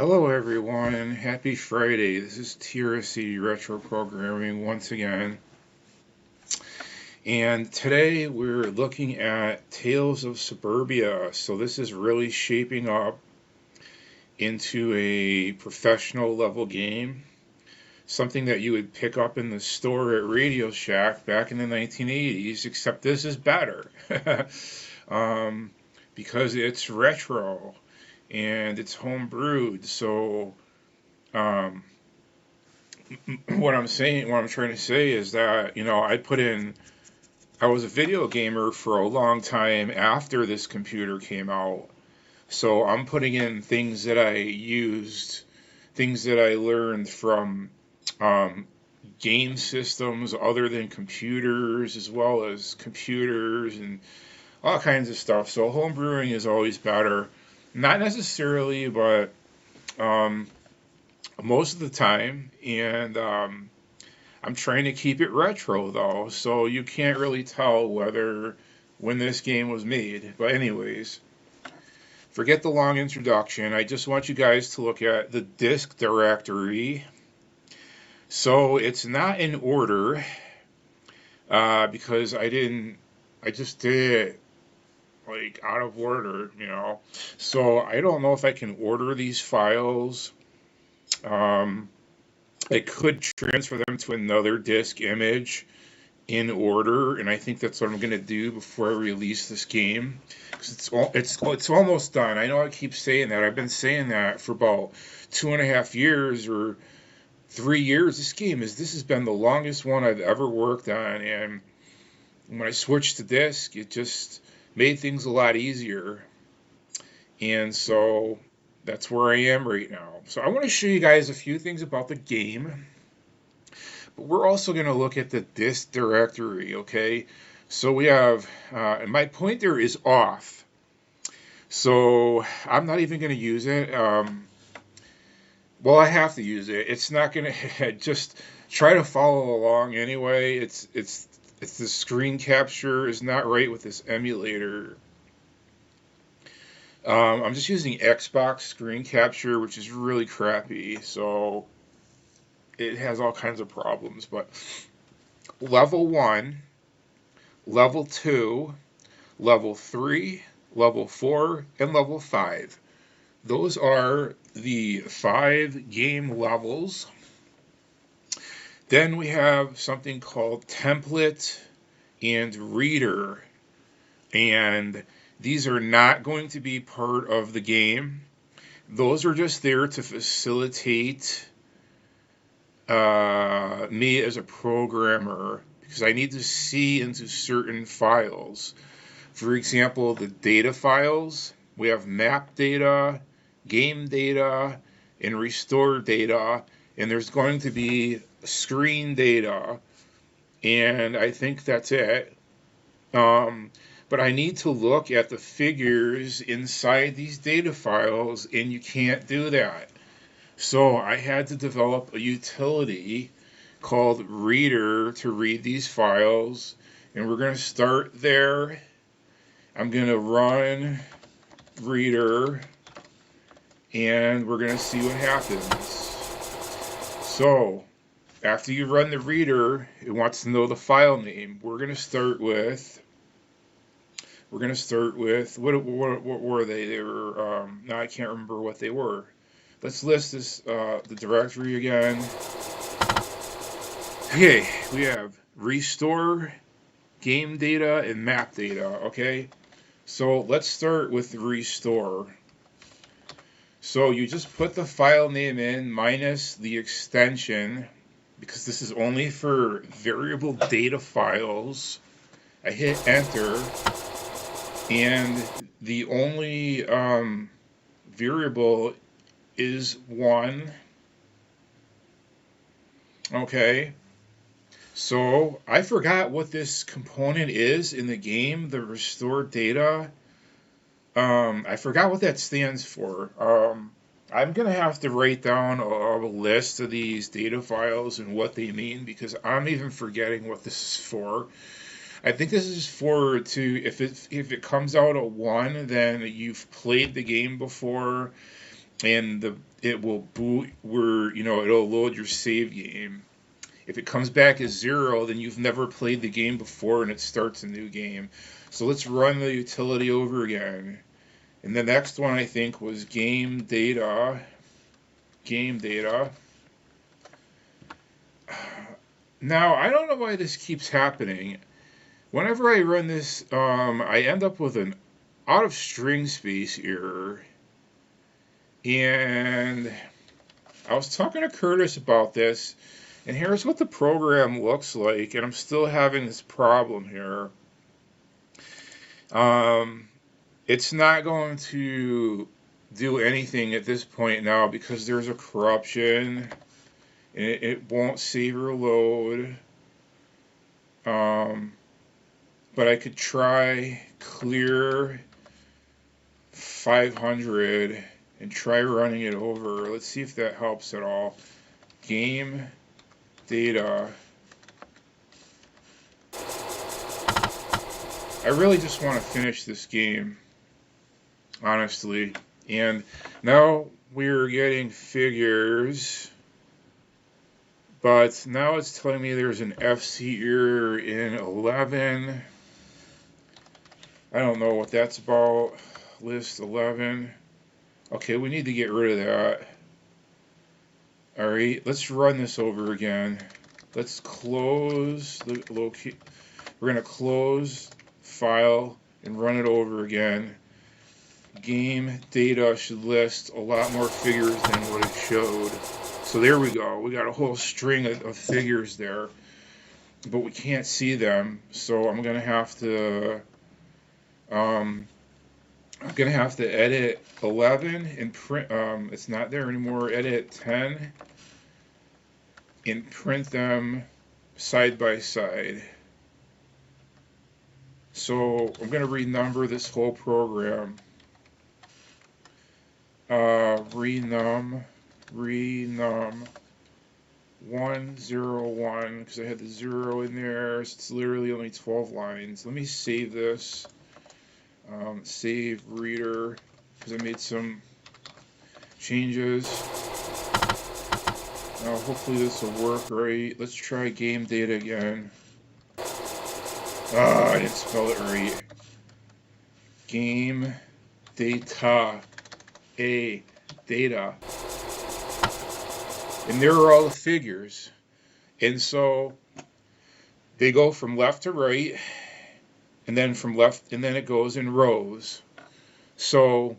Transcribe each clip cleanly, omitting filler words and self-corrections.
Hello everyone, happy Friday. This is TRC Retro Programming once again. And today we're looking at Tales of Suburbia. So this is really shaping up into a professional level game. Something that you would pick up in the store at Radio Shack back in the 1980s, except this is better. um, because it's retro and it's home brewed. So um, what I'm trying to say is that, I was a video gamer for a long time after this computer came out. So I'm putting in things that I used, things that I learned from um, game systems other than computers, as well as computers and all kinds of stuff. So home brewing is always better. Not necessarily, but um, most of the time. And I'm trying to keep it retro though, so you can't really tell whether when this game was made. But anyways, forget the long introduction. I just want you guys to look at the disk directory. So it's not in order because I just did it like out of order. So I don't know if I can order these files. Um, I could transfer them to another disk image in order, and I think that's what I'm gonna do before I release this game. 'Cause it's almost done. I know I keep saying that. I've been saying that for about 2.5 years or 3 years. This has been the longest one I've ever worked on, and when I switched to disc, it just made things a lot easier. And so that's where I am right now. So I want to show you guys a few things about the game. But we're also going to look at the disk directory, okay? So we have, and my pointer is off. So I'm not even going to use it. Well, I have to use it. It's not going to, just try to follow along anyway. It's the screen capture is not right with this emulator. I'm just using Xbox screen capture, which is really crappy. So it has all kinds of problems. But level 1, level 2, level 3, level 4, and level 5. Those are the 5 game levels. Then we have something called template and reader. And these are not going to be part of the game. Those are just there to facilitate me as a programmer because I need to see into certain files. For example, the data files, we have map data, game data, and restore data, and there's going to be screen data, and I think that's it. But I need to look at the figures inside these data files, and you can't do that. So I had to develop a utility called Reader to read these files, and we're going to start there. I'm going to run Reader, and we're going to see what happens. So after you run the Reader, it wants to know the file name. We're going to start with what were they? They were now I can't remember what they were. Let's list the directory again. Okay, we have restore, game data, and map data. Okay, so let's start with restore. So you just put the file name in minus the extension because this is only for variable data files. I hit enter, and the only variable is 1. Okay, so I forgot what this component is in the game, the restore data. I forgot what that stands for. I'm gonna have to write down a list of these data files and what they mean because I'm even forgetting what this is for. I think this is for if it comes out a 1, then you've played the game before. and it will boot where, it'll load your save game. If it comes back as 0, then you've never played the game before and it starts a new game. So let's run the utility over again. And the next one I think was game data. Game data. Now, I don't know why this keeps happening. Whenever I run this, I end up with an out of string space error. And I was talking to Curtis about this, and here's what the program looks like, and I'm still having this problem here. It's not going to do anything at this point now because there's a corruption, and it won't save or load. But I could try clear 500 and try running it over. Let's see if that helps at all. Game data. I really just want to finish this game, honestly. And now we're getting figures, but now it's telling me there's an FC error in 11. I don't know what that's about. List 11. Okay, we need to get rid of that. Alright, let's run this over again. Let's close the locate. We're going to close file and run it over again. Game data should list a lot more figures than what it showed. So there we go. We got a whole string of figures there, but we can't see them. So I'm going to have to edit 11 and print. It's not there anymore. Edit 10 and print them side by side. So I'm going to renumber this whole program. Renum 101 because I had the 0 in there. So it's literally only 12 lines. Let me save this. Save reader because I made some changes. Now hopefully this will work right. Let's try game data again. I didn't spell it right. Game data. Data. And there are all the figures. And so they go from left to right, and then from left, and then it goes in rows. So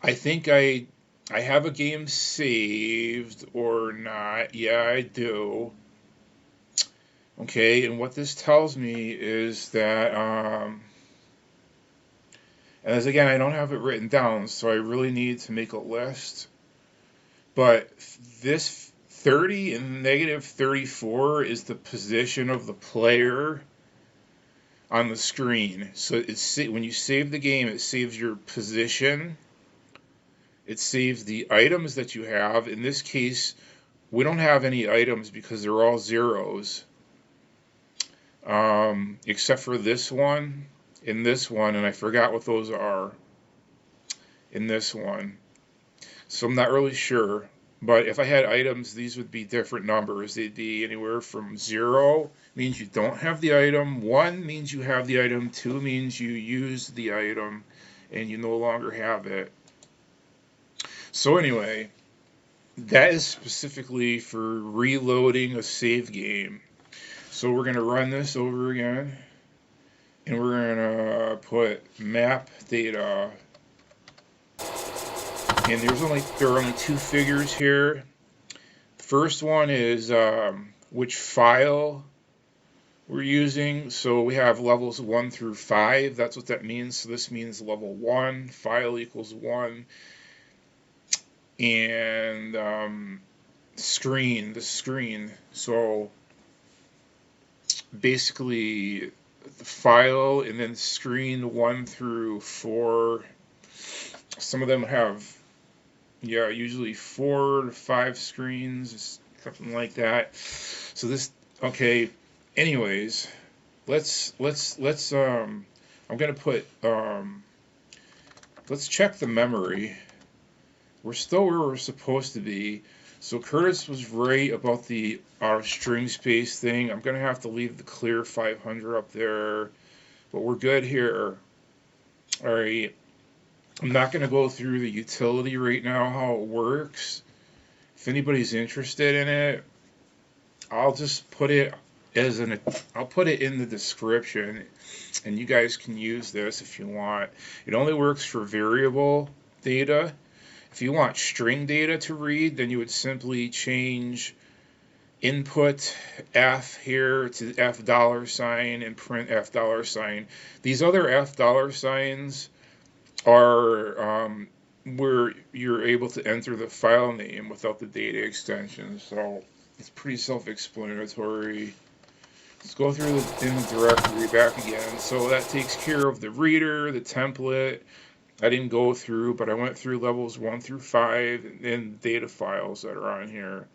I think I have a game saved or not. Yeah, I do. Okay, and what this tells me is that, as again, I don't have it written down, so I really need to make a list. But this 30 and negative 34 is the position of the player on the screen. So when you save the game, it saves your position. It saves the items that you have. In this case, we don't have any items because they're all zeros. Except for this one and this one, and I forgot what those are in this one. So I'm not really sure. But if I had items, these would be different numbers. They'd be anywhere from 0 means you don't have the item, 1 means you have the item, 2 means you use the item and you no longer have it. So anyway, that is specifically for reloading a save game. So we're going to run this over again, and we're going to put map data. And there are only 2 figures here. First one is which file we're using. So we have levels 1 through 5. That's what that means. So this means level 1, file equals 1. And the screen. So basically the file and then screen 1 through 4. Some of them have, usually 4 to 5 screens, something like that. So this, okay. Anyways, let's I'm gonna put let's check the memory. we're still where we're supposed to be. So Curtis was right about the string space thing. I'm going to have to leave the clear 500 up there, but we're good here. All right. I'm not going to go through the utility right now, how it works. If anybody's interested in it, I'll just put it I'll put it in the description, and you guys can use this if you want. It only works for variable data. If you want string data to read, then you would simply change input F here to F $, and print F $. These other F $signs are where you're able to enter the file name without the data extension. So it's pretty self-explanatory. Let's go through in the directory back again. So that takes care of the reader, the template. I didn't go through, but I went through levels 1 through 5 and data files that are on here.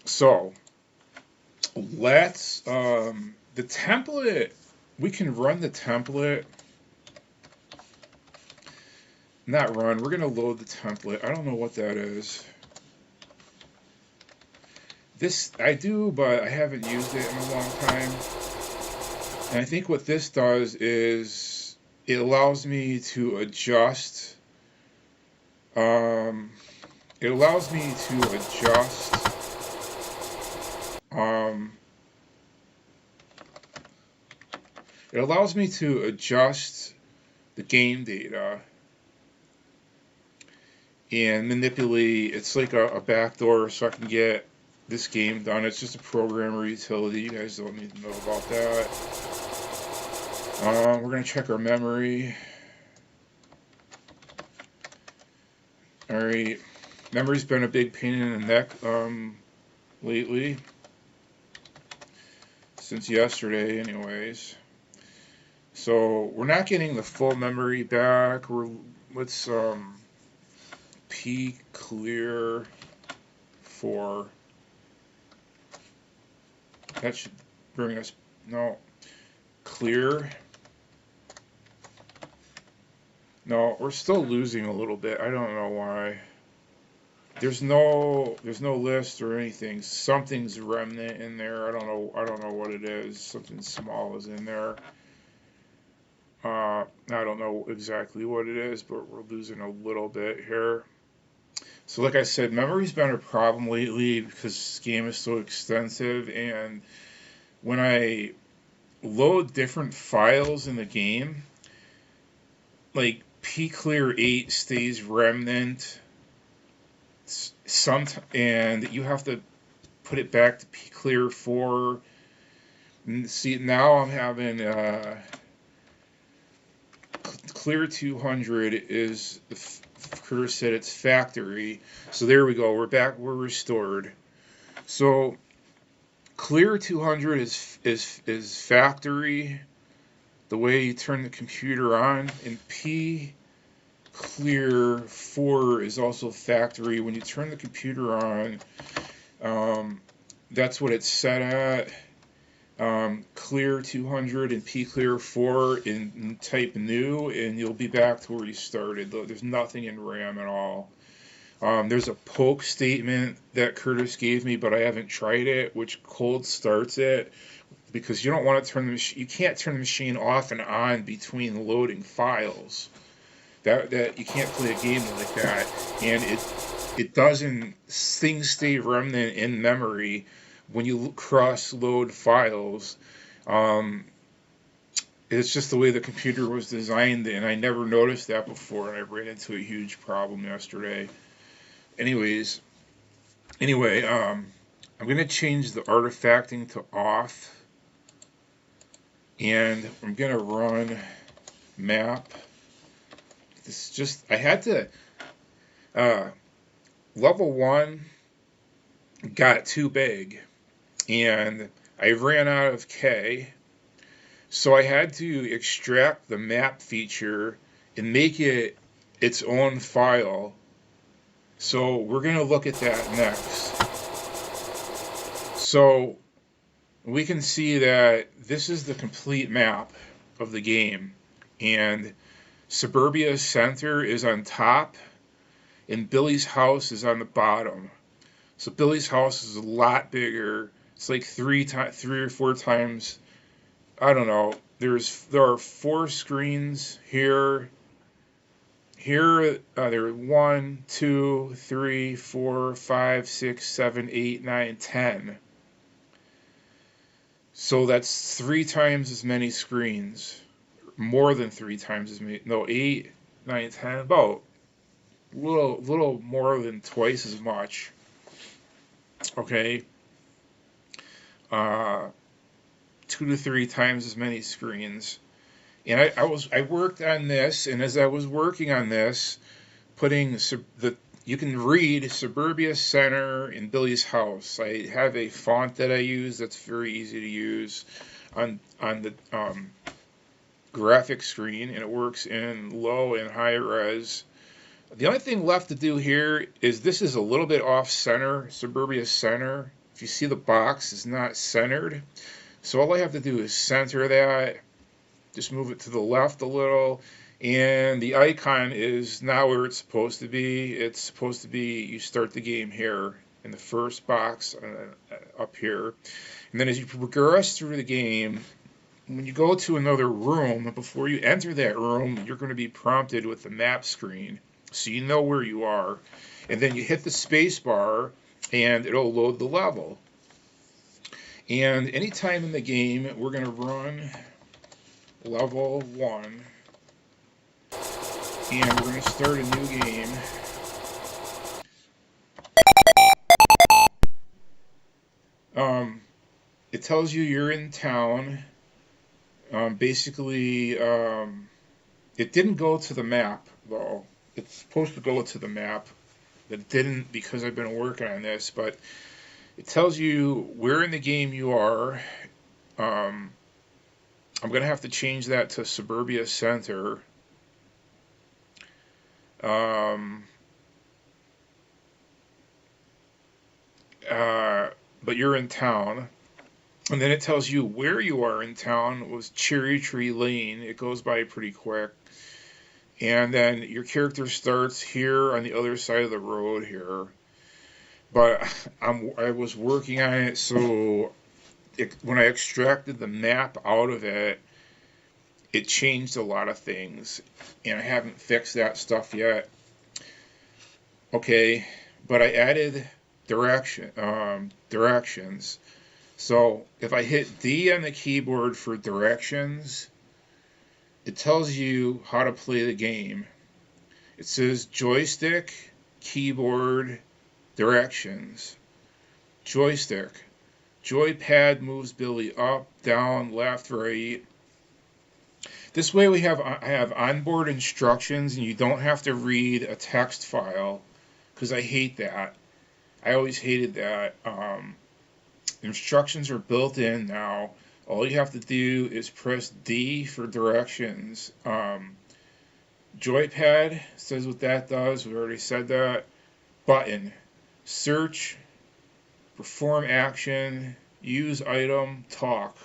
So let's, the template, we can run the template. Not run, we're going to load the template. I don't know what that is. This I do, but I haven't used it in a long time. And I think what this does is it allows me to adjust. It allows me to adjust. It allows me to adjust the game data and manipulate. It's like a backdoor, so I can get this game done. It's just a programmer utility. You guys don't need to know about that. We're going to check our memory. Alright. Memory's been a big pain in the neck lately. Since yesterday, anyways. So, we're not getting the full memory back. Let's P clear 4. That should bring us, no, clear. No, we're still losing a little bit. I don't know why. There's no list or anything. Something's remnant in there. I don't know what it is. Something small is in there. I don't know exactly what it is, but we're losing a little bit here. So like I said, memory's been a problem lately because this game is so extensive, and when I load different files in the game, like pclear 8 stays remnant, and you have to put it back to pclear 4. And see, now I'm having clear 200 is, Curtis said it's factory. So there we go. We're back. We're restored. So clear 200 is factory. The way you turn the computer on, and P clear 4 is also factory. When you turn the computer on, that's what it's set at. Clear 200 and P clear 4 and type new, and you'll be back to where you started. There's nothing in RAM at all. There's a poke statement that Curtis gave me, but I haven't tried it, which cold starts it, because you don't want to turn the machine. You can't turn the machine off and on between loading files. That you can't play a game like that, and it doesn't. Things stay remnant in memory when you cross-load files. It's just the way the computer was designed, and I never noticed that before, and I ran into a huge problem yesterday. Anyway, I'm going to change the artifacting to off, and I'm going to run map. This just, I had to, level 1 got too big, and I ran out of K, so I had to extract the map feature and make it its own file. So we're going to look at that next. So we can see that this is the complete map of the game, and Suburbia Center is on top, and Billy's house is on the bottom. So Billy's house is a lot bigger. It's like three or four times. I don't know. There are four screens here. Here, there are 1, 2, 3, 4, 5, 6, 7, 8, 9, 10. So that's three times as many screens. More than three times as many. No, 8, 9, 10. About little more than twice as much. Okay. Uh, 2 to 3 times as many screens. And I worked on this, and as I was working on this, putting you can read Suburbia Center in Billy's house. I have a font that I use that's very easy to use on the graphic screen, and it works in low and high res. The only thing left to do here is this is a little bit off center, Suburbia Center. If you see the box, it's not centered. So all I have to do is center that, just move it to the left a little, and the icon is not where it's supposed to be. It's supposed to be, you start the game here in the first box up here. And then as you progress through the game, when you go to another room, before you enter that room, you're going to be prompted with the map screen, so you know where you are. And then you hit the space bar, and it'll load the level. And anytime in the game, we're going to run level 1, and we're going to start a new game. It tells you you're in town. Basically, it didn't go to the map, though. It's supposed to go to the map, but it didn't because I've been working on this. But it tells you where in the game you are. I'm going to have to change that to Suburbia Center. But you're in town. And then it tells you where you are in town was Cherry Tree Lane. It goes by pretty quick. And then your character starts here on the other side of the road here. But I was working on it, so when I extracted the map out of it, it changed a lot of things. And I haven't fixed that stuff yet. Okay, but I added directions. So if I hit D on the keyboard for directions, it tells you how to play the game. It says joystick, keyboard, directions. Joystick. Joypad moves Billy up, down, left, right. This way I have onboard instructions, and you don't have to read a text file, because I hate that. I always hated that. Instructions are built in now. All you have to do is press D for directions. Joypad says what that does. We already said that. Button. Search. Perform action. Use item. Talk.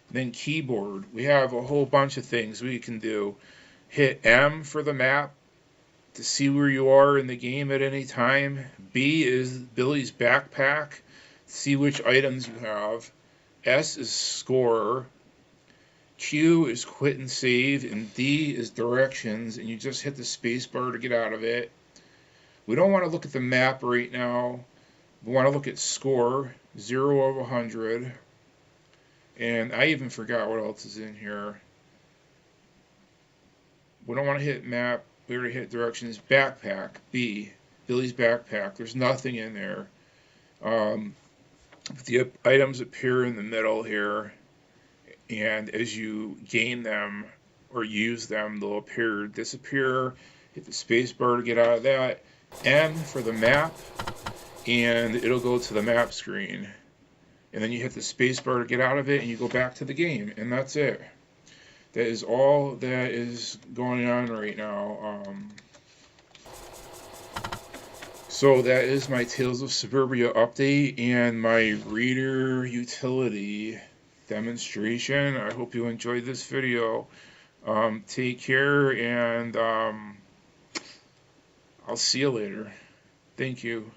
Then keyboard. We have a whole bunch of things we can do. Hit M for the map to see where you are in the game at any time. B is Billy's backpack. See which items you have. S is score. Q is quit and save. And D is directions. And you just hit the space bar to get out of it. We don't want to look at the map right now. We want to look at score. 0 of 100. And I even forgot what else is in here. We don't want to hit map. We already hit directions. Backpack. B. Billy's backpack. There's nothing in there. The items appear in the middle here, and as you gain them or use them, they'll appear, disappear. Hit the space bar to get out of that. M for the map, and it'll go to the map screen. And then you hit the space bar to get out of it, and you go back to the game, and that's it. That is all that is going on right now. So that is my Tales of Suburbia update and my reader utility demonstration. I hope you enjoyed this video. Take care, and I'll see you later. Thank you.